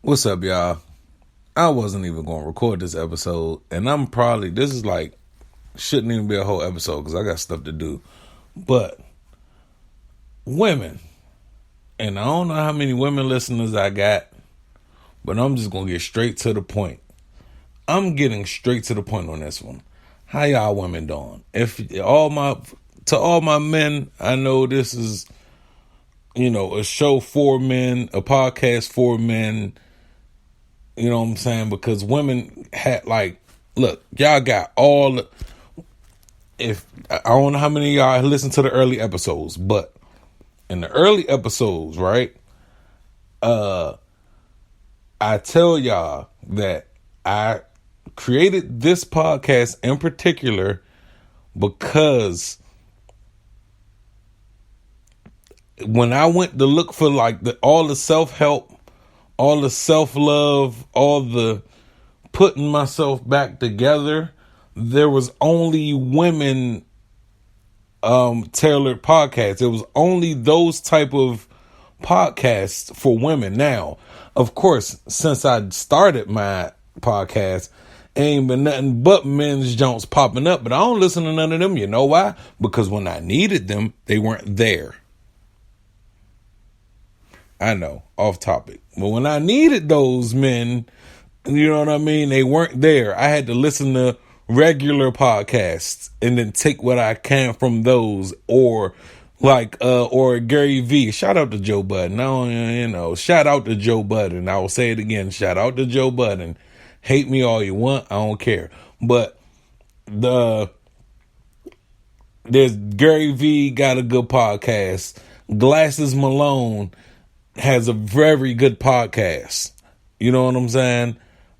What's up, y'all? I wasn't even going to record this episode, and this is like, shouldn't even be a whole episode because I got stuff to do. But women, and I don't know how many women listeners I got, but I'm just going to get straight to the point. I'm getting straight to the point on this one. How y'all women doing? To all my men, I know this is, a show for men, a podcast for men. You know what I'm saying? Because women had look, y'all got if I don't know how many of y'all listened to the early episodes, but in the early episodes, right? I tell y'all that I created this podcast in particular because when I went to look for all the self-help, all the self-love, all the putting myself back together, there was only women tailored podcasts. It was only those type of podcasts for women. Now, of course, since I started my podcast, ain't been nothing but men's Jones popping up, but I don't listen to none of them. You know why? Because when I needed them, they weren't there. I know, off topic. But when I needed those men, you know what I mean? They weren't there. I had to listen to regular podcasts and then take what I can from those, or Gary V. Shout out to Joe Budden. Shout out to Joe Budden. I will say it again. Shout out to Joe Budden. Hate me all you want. I don't care. But there's Gary V got a good podcast. Glasses Malone has a very good podcast. You know what I'm saying?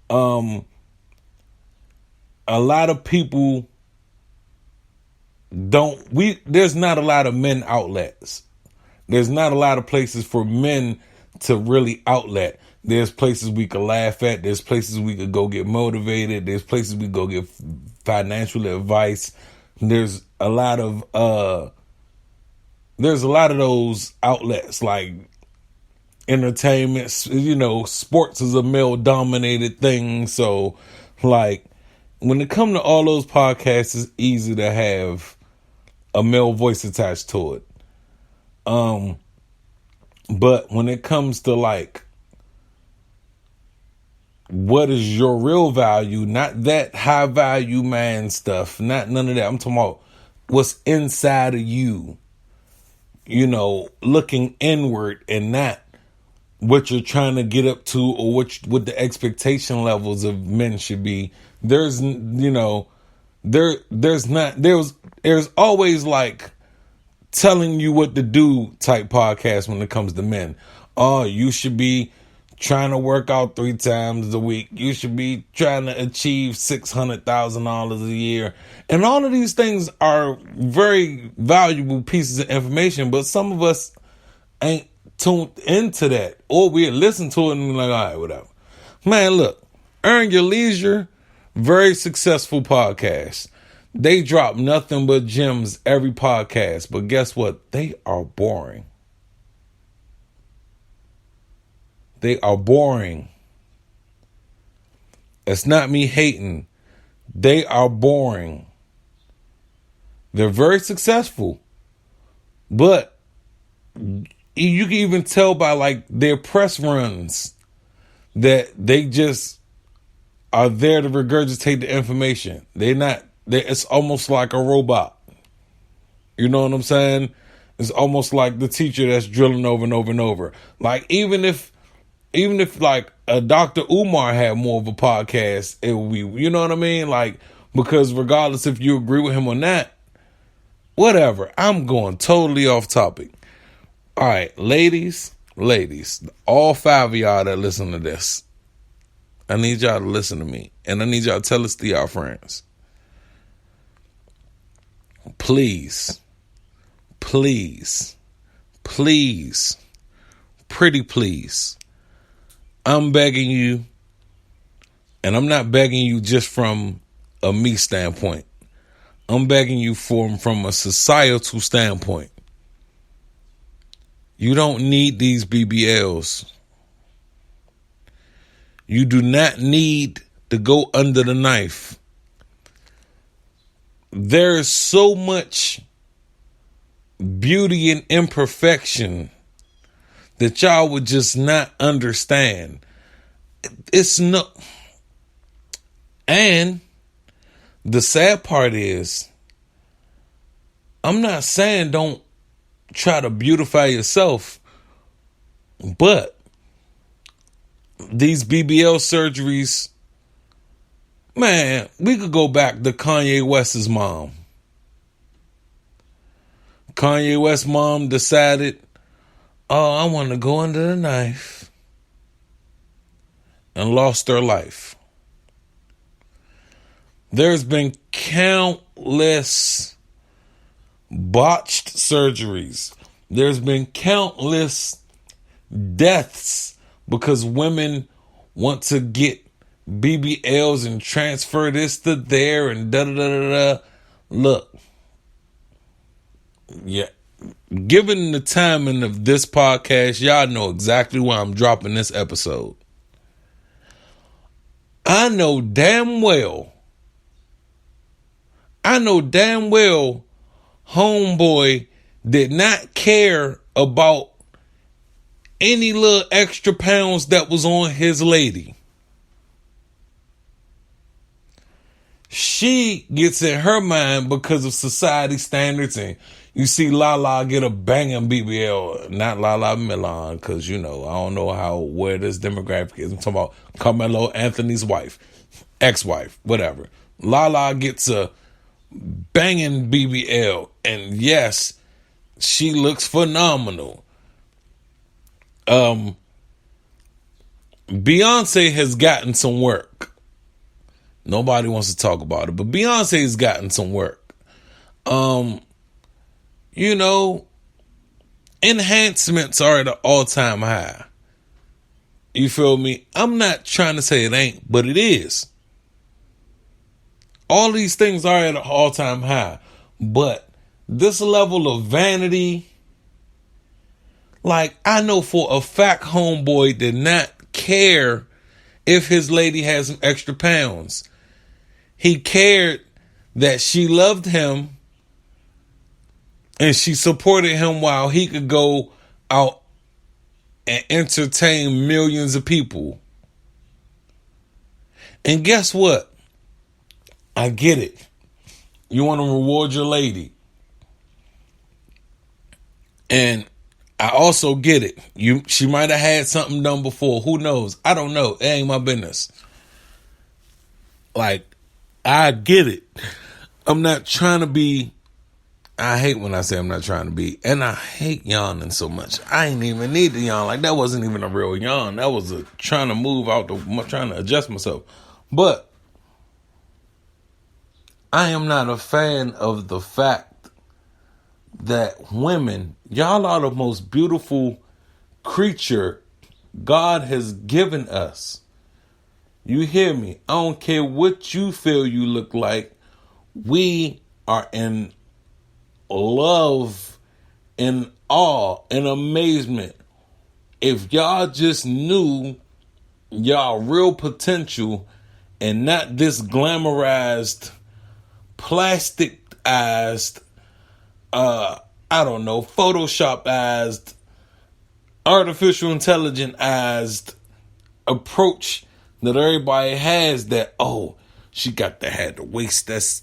A lot of people there's not a lot of men outlets. There's not a lot of places for men to really outlet. There's places we could laugh at. There's places we could go get motivated. There's places we go get financial advice. There's a lot of those outlets, like entertainment. Sports is a male dominated thing. So when it comes to all those podcasts, it's easy to have a male voice attached to it. But when it comes to what is your real value, not that high value man stuff, not none of that. I'm talking about what's inside of you, looking inward and not what you're trying to get up to, or what the expectation levels of men should be. There's always telling you what to do type podcast when it comes to men. Oh, you should be trying to work out 3 times a week. You should be trying to achieve $600,000 a year. And all of these things are very valuable pieces of information, but some of us ain't tuned into that, or we listen to it and be like, all right, whatever. Man, look, Earn Your Leisure, very successful podcast. They drop nothing but gems every podcast, but guess what? They are boring. They are boring. It's not me hating. They are boring. They're very successful, but you can even tell by their press runs that they just are there to regurgitate the information. It's almost like a robot. You know what I'm saying? It's almost like the teacher that's drilling over and over and over. Even if a Dr. Umar had more of a podcast, it would be, you know what I mean? Because regardless if you agree with him or not, whatever. I'm going totally off topic. All right, ladies, all 5 of y'all that listen to this, I need y'all to listen to me, and I need y'all to tell us to y'all friends. Please, pretty please, I'm begging you, and I'm not begging you just from a me standpoint. I'm begging you from a societal standpoint. You don't need these BBLs. You do not need to go under the knife. There is so much beauty and imperfection that y'all would just not understand. It's no. And the sad part is, I'm not saying don't try to beautify yourself, but these BBL surgeries, man, we could go back to Kanye West's mom. Kanye West's mom decided, oh, I want to go under the knife, and lost her life. There's been countless botched surgeries. There's been countless deaths because women want to get BBLs and transfer this to there and da-da-da-da-da. Look, yeah, given the timing of this podcast, y'all know exactly why I'm dropping this episode. I know damn well homeboy did not care about any little extra pounds that was on his lady. She gets in her mind because of society standards, and you see Lala get a banging BBL, not Lala Milan, because I don't know where this demographic is. I'm talking about Carmelo Anthony's wife, ex-wife, whatever. Lala gets a banging BBL, and yes, she looks phenomenal. Beyonce has gotten some work. Nobody wants to talk about it, but Beyonce has gotten some work. Enhancements are at an all-time high. You feel me? I'm not trying to say it ain't, but it is. All these things are at an all-time high, but this level of vanity, like, I know for a fact homeboy did not care if his lady had some extra pounds. He cared that she loved him and she supported him while he could go out and entertain millions of people. And guess what? I get it. You want to reward your lady. And I also get it. She might have had something done before. Who knows? I don't know. It ain't my business. Like, I get it. I'm not trying to be. I hate when I say I'm not trying to be. And I hate yawning so much. I ain't even need to yawn. Like, that wasn't even a real yawn. That was trying to move out, trying to adjust myself. But I am not a fan of the fact that women, y'all are the most beautiful creature God has given us. You hear me? I don't care what you feel you look like. We are in love, in awe, in amazement. If y'all just knew y'all real potential and not this glamorized, plasticized, Photoshopized, artificial intelligence-ized approach that everybody has, that, oh, she got the waist that's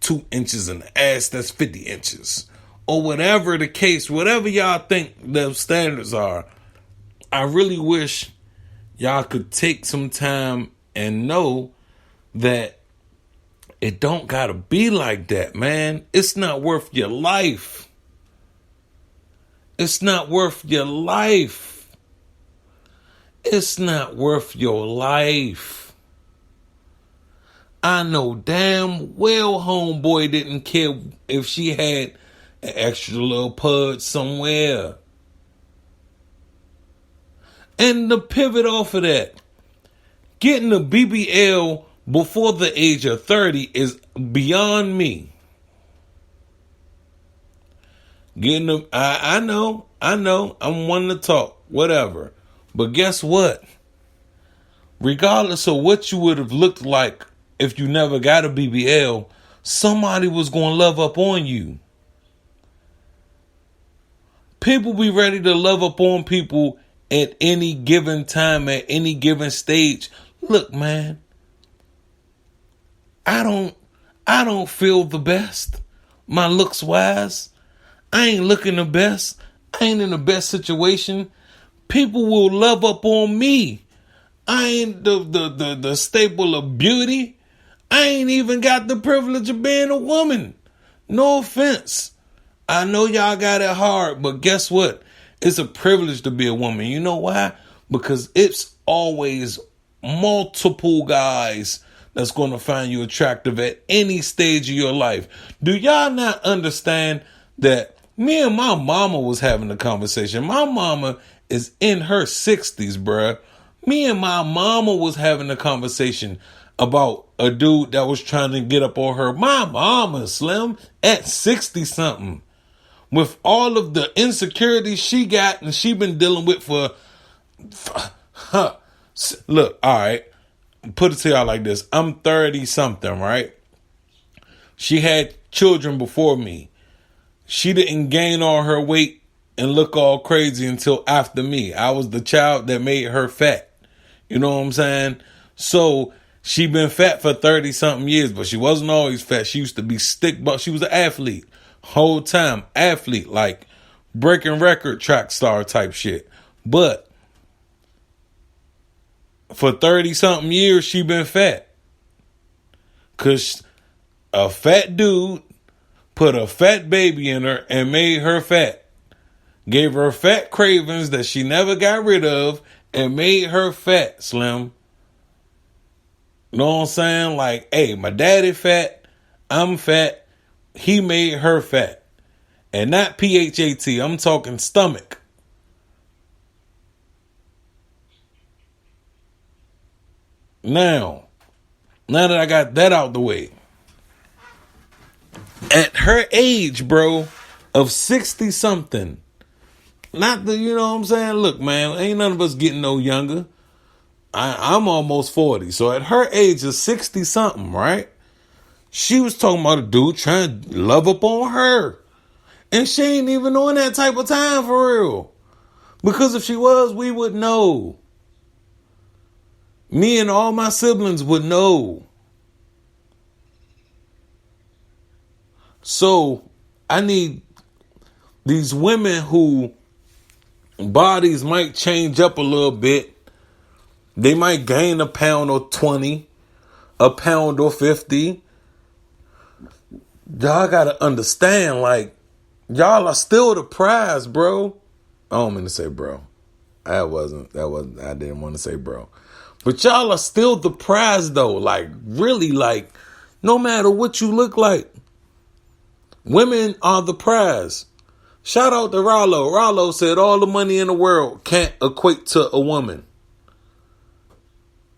2 inches and the ass that's 50 inches. Or whatever the case, whatever y'all think the standards are, I really wish y'all could take some time and know that it don't gotta be like that, man. It's not worth your life. It's not worth your life. It's not worth your life. I know damn well homeboy didn't care if she had an extra little pud somewhere. And to pivot off of that, getting a BBL before the age of 30 is beyond me. Getting them, I know, I'm one to talk, whatever. But guess what? regardless of what you would have looked like if you never got a BBL, somebody was going to love up on you. People be ready to love up on people at any given time, at any given stage. Look, man, I don't feel the best. My looks wise, I ain't looking the best. I ain't in the best situation. People will love up on me. I ain't the staple of beauty. I ain't even got the privilege of being a woman. No offense. I know y'all got it hard, but guess what? It's a privilege to be a woman. You know why? Because it's always multiple guys that's going to find you attractive at any stage of your life. Do y'all not understand that me and my mama was having a conversation? My mama is in her 60s, bruh. Me and my mama was having a conversation about a dude that was trying to get up on her. My mama, Slim, at 60 something, with all of the insecurities she got and she been dealing with for look, all right, put it to y'all like this. I'm 30 something, right? She had children before me. She didn't gain all her weight and look all crazy until after me. I was the child that made her fat. You know what I'm saying? So she been fat for 30 something years, but she wasn't always fat. She used to be but she was an athlete. Whole time athlete, like breaking record track star type shit. But for 30 something years, she been fat. Cause a fat dude put a fat baby in her and made her fat. Gave her fat cravings that she never got rid of and made her fat, Slim. You know what I'm saying? Like, hey, my daddy fat, I'm fat. He made her fat. And not PHAT. I'm talking stomach. Now that I got that out the way. At her age, bro, of 60 something. Not the, you know what I'm saying? Look, man, ain't none of us getting no younger. I'm almost 40. So at her age of 60 something, right? She was talking about a dude trying to love up on her. And she ain't even on that type of time for real. Because if she was, we would know. Me and all my siblings would know. So I need these women who bodies might change up a little bit. They might gain a pound or 20, a pound or 50. Y'all gotta understand, like, y'all are still the prize, bro. I don't mean to say bro. I didn't want to say bro. But y'all are still the prize, though. Like, really, like, no matter what you look like, women are the prize. Shout out to Rollo. Rollo said all the money in the world can't equate to a woman.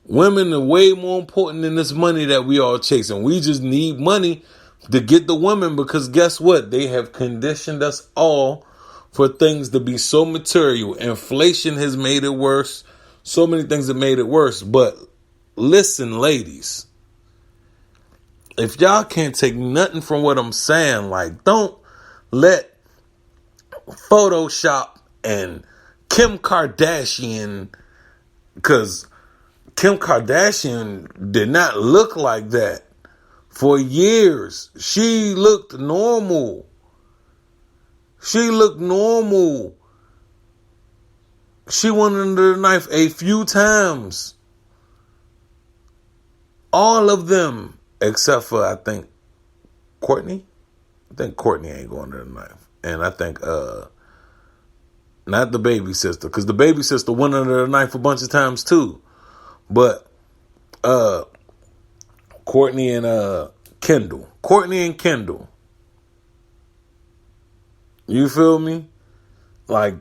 Women are way more important than this money that we all chasing. We just need money to get the women because guess what? They have conditioned us all for things to be so material. Inflation has made it worse. So many things have made it worse. But listen, ladies, if y'all can't take nothing from what I'm saying, like, don't let Photoshop and Kim Kardashian, because Kim Kardashian did not look like that for years. She looked normal. She went under the knife a few times. All of them, except for, I think, Courtney. I think Courtney ain't going under the knife. And I think, not the baby sister, because the baby sister went under the knife a bunch of times too. But Courtney and Kendall. You feel me? Like,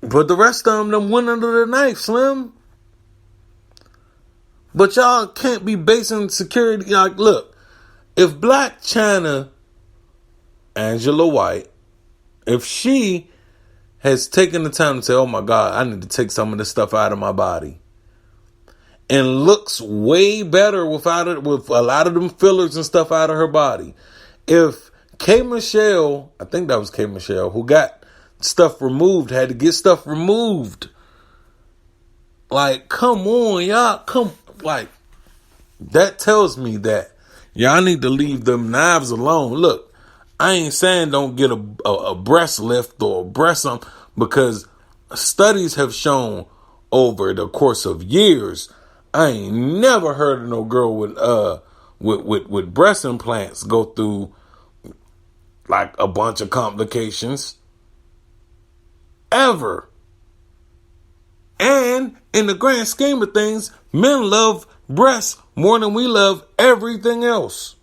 but the rest of them went under the knife, Slim. But y'all can't be basing security. Like, look, if Blac Chyna, Angela White, if she has taken the time to say, oh my God, I need to take some of this stuff out of my body, and looks way better without it, with a lot of them fillers and stuff out of her body. If K Michelle, I think that was K Michelle, who got stuff removed, had to get stuff removed. Like, come on, y'all, like, that tells me that y'all need to leave them knives alone. Look, I ain't saying don't get a breast lift or a breast something, because studies have shown over the course of years, I ain't never heard of no girl with breast implants go through like a bunch of complications ever. And in the grand scheme of things, men love breasts more than we love everything else.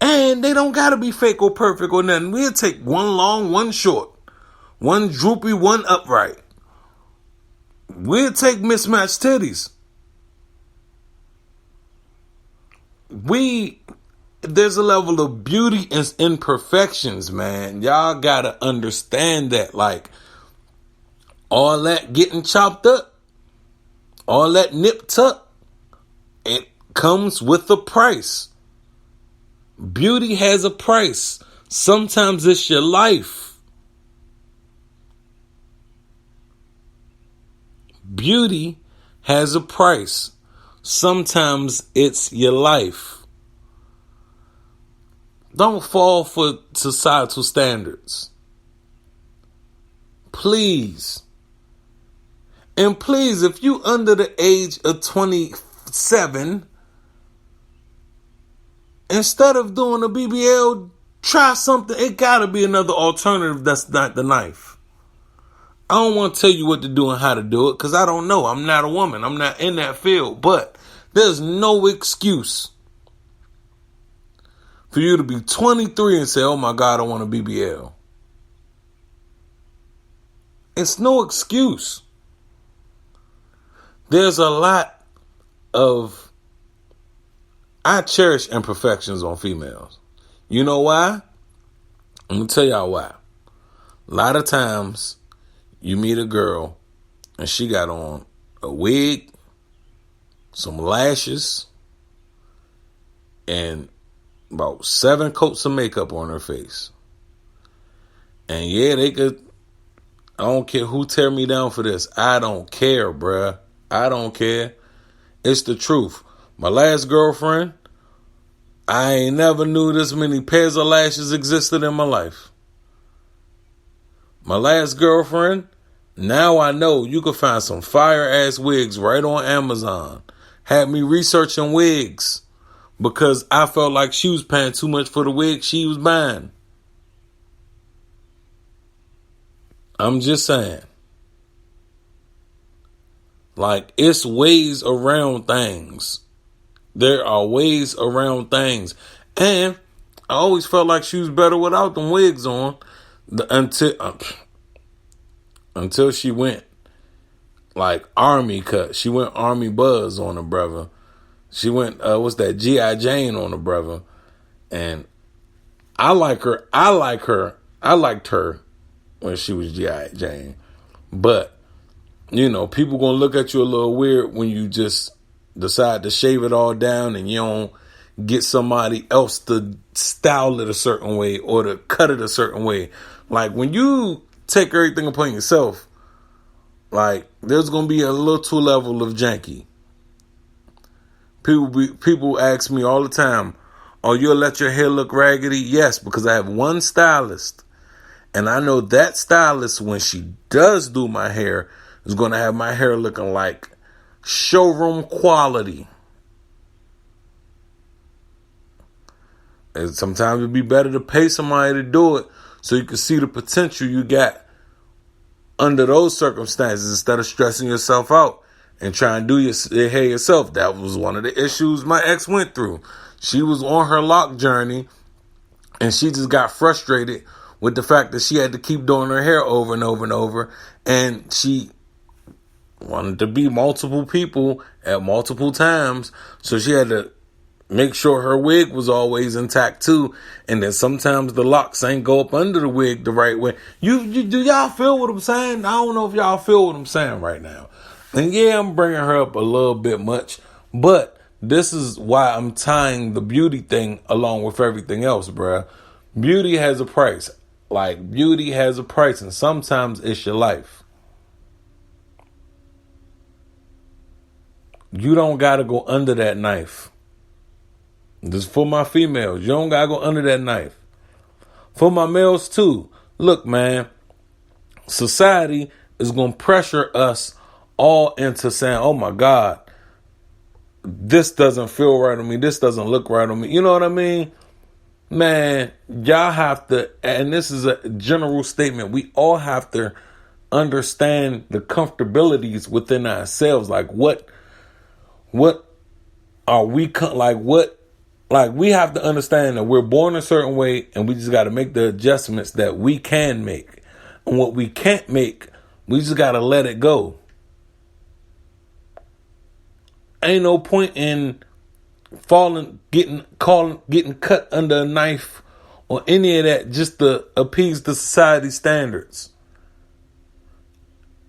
And they don't gotta be fake or perfect or nothing. We'll take one long, one short, one droopy, one upright. We'll take mismatched titties. There's a level of beauty and imperfections, man. Y'all gotta understand that. Like, all that getting chopped up, all that nipped up, it comes with a price. Beauty has a price. Sometimes it's your life. Beauty has a price. Sometimes it's your life. Don't fall for societal standards. Please. And please, if you under the age of 27, instead of doing a BBL, try something. It gotta be another alternative that's not the knife. I don't want to tell you what to do and how to do it, because I don't know. I'm not a woman. I'm not in that field. But there's no excuse for you to be 23 and say, oh my God, I want a BBL. It's no excuse. There's a lot of, I cherish imperfections on females. You know why? I'm going to tell y'all why. A lot of times you meet a girl and she got on a wig, some lashes, and about 7 coats of makeup on her face. And yeah, they could, I don't care who tear me down for this. I don't care, bruh. I don't care. It's the truth. My last girlfriend, I ain't never knew this many pairs of lashes existed in my life. My last girlfriend, now I know you can find some fire ass wigs right on Amazon. Had me researching wigs because I felt like she was paying too much for the wig she was buying. I'm just saying. Like, it's ways around things. There are ways around things. And I always felt like she was better without them wigs on. Until she went like army cut. She went army buzz on her brother. She went, what's that, G.I. Jane on her brother. And I like her. I liked her when she was G.I. Jane. But, you know, people gonna look at you a little weird when you just decide to shave it all down and you don't get somebody else to style it a certain way or to cut it a certain way. Like, when you take everything upon yourself, like, there's gonna be a little level of janky. People ask me all the time, oh, you'll let your hair look raggedy? Yes, because I have one stylist. And I know that stylist, when she does do my hair, is going to have my hair looking like showroom quality. And sometimes it'd be better to pay somebody to do it so you can see the potential you got under those circumstances instead of stressing yourself out and trying to do your hair yourself. That was one of the issues my ex went through. She was on her lock journey and she just got frustrated with the fact that she had to keep doing her hair over and over and over. And she wanted to be multiple people at multiple times. So she had to Make sure her wig was always intact too. And then sometimes the locks ain't go up under the wig the right way. You do y'all feel what I'm saying? I don't know if y'all feel what I'm saying right now. And yeah, I'm bringing her up a little bit much, but this is why I'm tying the beauty thing along with everything else, bruh. Beauty has a price. Like, beauty has a price, and sometimes it's your life. You don't gotta go under that knife. This is for my females. You don't gotta go under that knife. For my males too. Look, man, society is gonna pressure us all into saying, oh my God, this doesn't feel right on me. This doesn't look right on me. You know what I mean? Man, y'all have to, and this is a general statement, we all have to understand the comfortabilities within ourselves. Like what are we, like we have to understand that we're born a certain way and we just got to make the adjustments that we can make. And what we can't make, we just got to let it go. Ain't no point in getting cut under a knife or any of that just to appease the society standards.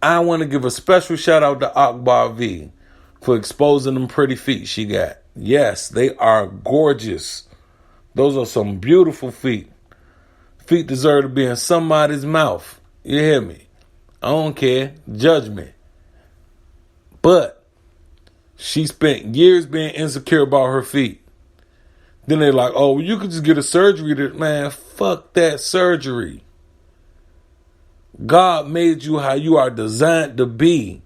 I want to give a special shout out to Akbar V for exposing them pretty feet she got. Yes, they are gorgeous. Those are some beautiful feet. Feet deserve to be in somebody's mouth. You hear me? I don't care. Judge me. But she spent years being insecure about her feet. Then they're like, oh, well, you could just get a surgery. Man, fuck that surgery. God made you how you are designed to be.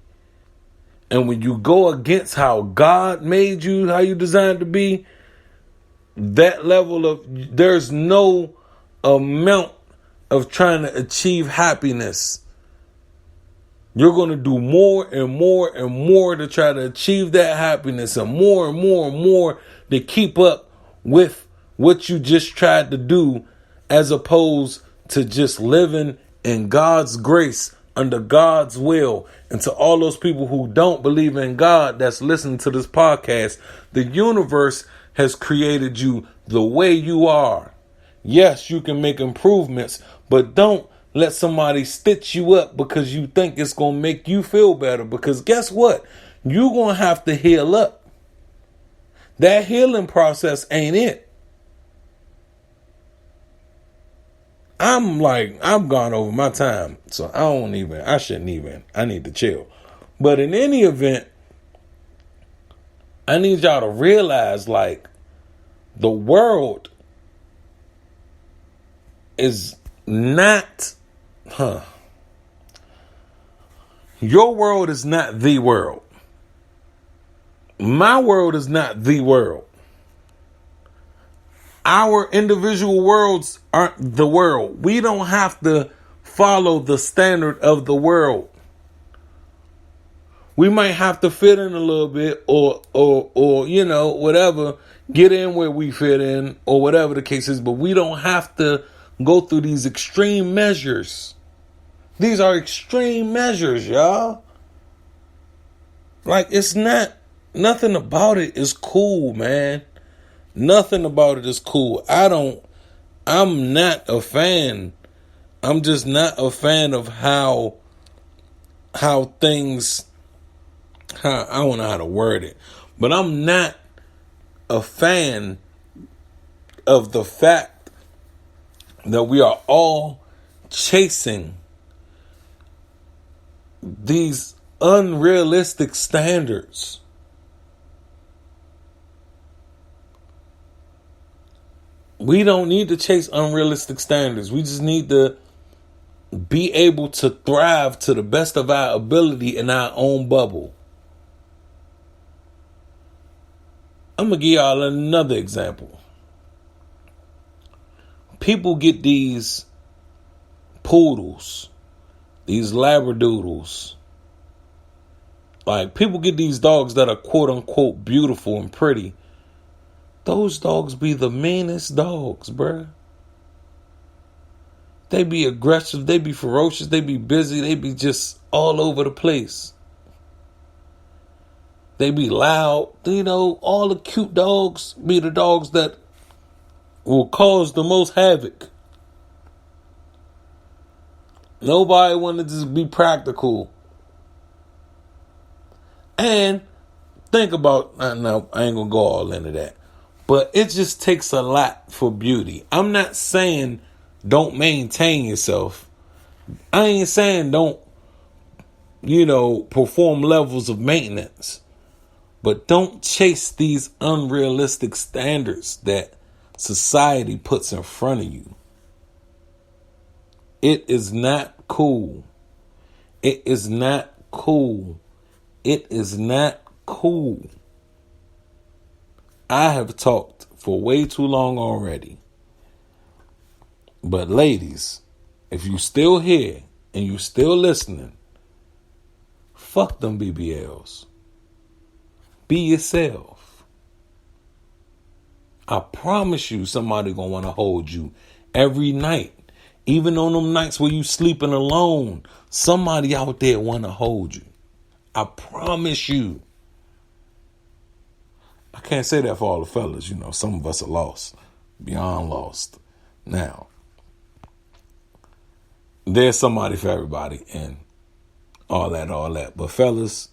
And when you go against how God made you, how you designed to be, that level of, there's no amount of trying to achieve happiness. You're going to do more and more and more to try to achieve that happiness, and more and more and more to keep up with what you just tried to do, as opposed to just living in God's grace, under God's will. And to all those people who don't believe in God that's listening to this podcast, the universe has created you the way you are. Yes, you can make improvements, but don't let somebody stitch you up because you think it's going to make you feel better. Because guess what? You're going to have to heal up. That healing process ain't it. I'm gone over my time. So I need to chill. But in any event, I need y'all to realize, like, the world is not, your world is not the world. My world is not the world. Our individual worlds aren't the world. We don't have to follow the standard of the world. We might have to fit in a little bit or you know, whatever, get in where we fit in or whatever the case is, but we don't have to go through these extreme measures. These are extreme measures, y'all. Like, it's not, nothing about it is cool, man. Nothing about it is cool. I'm not a fan. I'm just not a fan of how things, I don't know how to word it, but I'm not a fan of the fact that we are all chasing these unrealistic standards. We don't need to chase unrealistic standards. We just need to be able to thrive to the best of our ability in our own bubble. I'm going to give y'all another example. People get these poodles, these labradoodles. Like, people get these dogs that are quote unquote beautiful and pretty. Those dogs be the meanest dogs, bruh. They be aggressive, they be ferocious, they be busy, they be just all over the place. They be loud. All the cute dogs be the dogs that will cause the most havoc. Nobody want to just be practical. And think about, no, I ain't going to go all into that. But it just takes a lot for beauty. I'm not saying don't maintain yourself. I ain't saying don't, perform levels of maintenance. But don't chase these unrealistic standards that society puts in front of you. It is not cool. It is not cool. It is not cool. I have talked for way too long already. But ladies, if you still here and you still listening, fuck them BBLs. Be yourself. I promise you somebody gonna want to hold you every night. Even on them nights where you sleeping alone, somebody out there want to hold you. I promise you. I can't say that for all the fellas. Some of us are lost. Beyond lost. Now, there's somebody for everybody and all that. But fellas,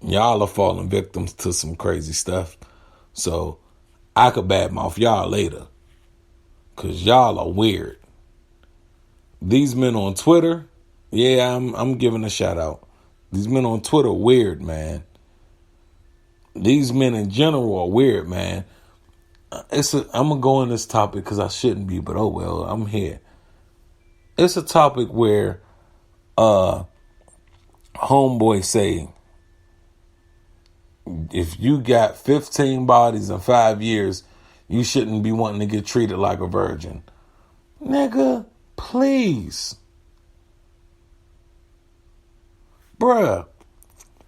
y'all are falling victims to some crazy stuff. So I could badmouth y'all later. Because y'all are weird. These men on Twitter, yeah, I'm giving a shout out. These men on Twitter are weird, man. These men in general are weird, man. I'm going to go on this topic because I shouldn't be, but oh well, I'm here. It's a topic where homeboy say, if you got 15 bodies in 5 years, you shouldn't be wanting to get treated like a virgin. Nigga, please. Bruh,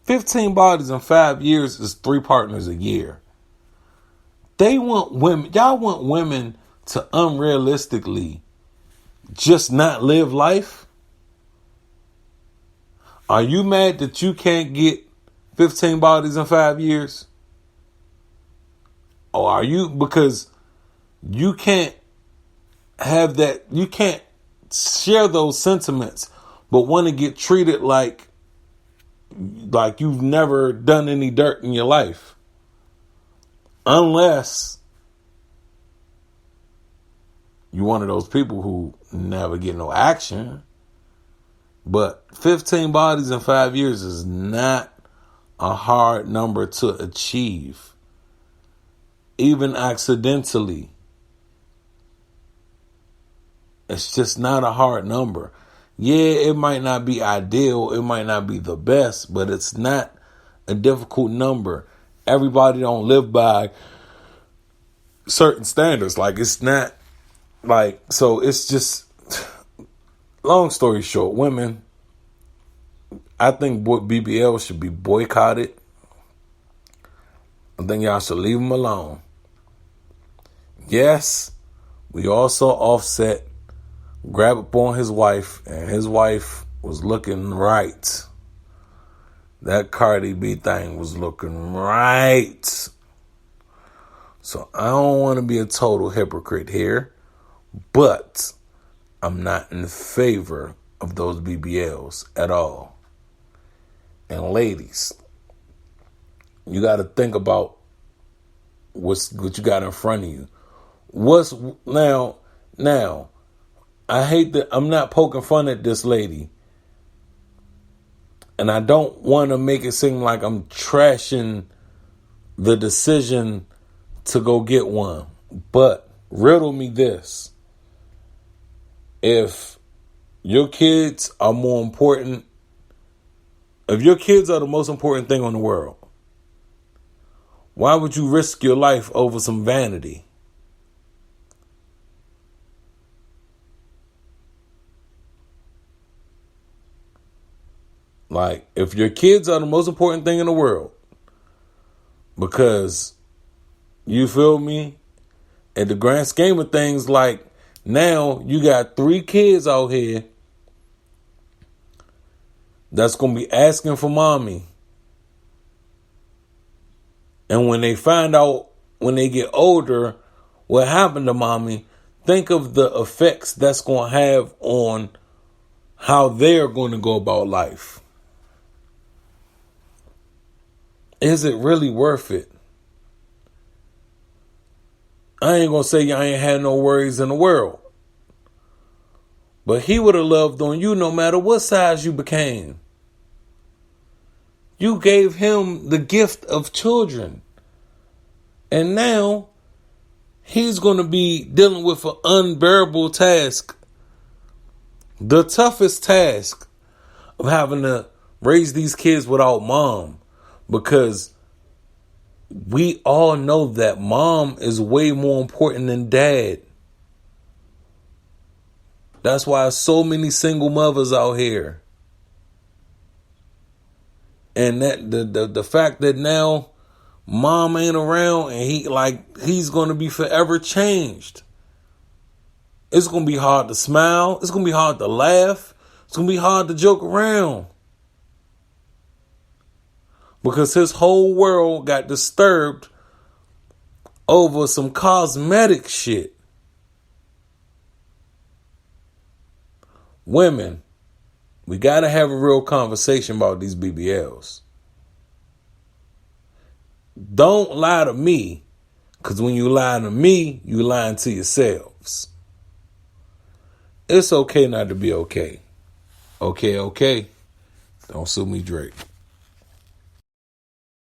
15 bodies in 5 years is 3 partners a year. Y'all want women to unrealistically just not live life? Are you mad that you can't get 15 bodies in 5 years? Or are you, because you can't have that, you can't share those sentiments, but want to get treated like you've never done any dirt in your life. Unless you one of those people who never get no action. But 15 bodies in 5 years is not a hard number to achieve. Even accidentally. It's just not a hard number. Yeah, it might not be ideal. It might not be the best, but it's not a difficult number. Everybody don't live by certain standards. It's not so it's just, long story short, women, I think BBL should be boycotted. I think y'all should leave them alone. Yes, we also Offset grab up on his wife, and his wife was looking right. That Cardi B thing was looking right. So I don't want to be a total hypocrite here, but I'm not in favor of those BBLs at all. And ladies, you got to think about what you got in front of you. What's now? I hate that I'm not poking fun at this lady. And I don't want to make it seem like I'm trashing the decision to go get one. But riddle me this. If your kids are more important, if your kids are the most important thing on the world, why would you risk your life over some vanity? If your kids are the most important thing in the world, because, you feel me, at the grand scheme of things, now you got 3 kids out here that's going to be asking for mommy. And when they find out, when they get older, what happened to mommy, think of the effects that's going to have on how they're going to go about life. Is it really worth it? I ain't going to say y'all ain't had no worries in the world. But he would have loved on you no matter what size you became. You gave him the gift of children. And now he's going to be dealing with an unbearable task. The toughest task of having to raise these kids without mom. Because we all know that mom is way more important than dad. That's why so many single mothers out here. And that the fact that now mom ain't around and he's going to be forever changed. It's going to be hard to smile. It's going to be hard to laugh. It's going to be hard to joke around. Because his whole world got disturbed over some cosmetic shit. Women, we got to have a real conversation about these BBLs. Don't lie to me, because when you lie to me, you lying to yourselves. It's okay not to be okay. Okay. Don't sue me, Drake.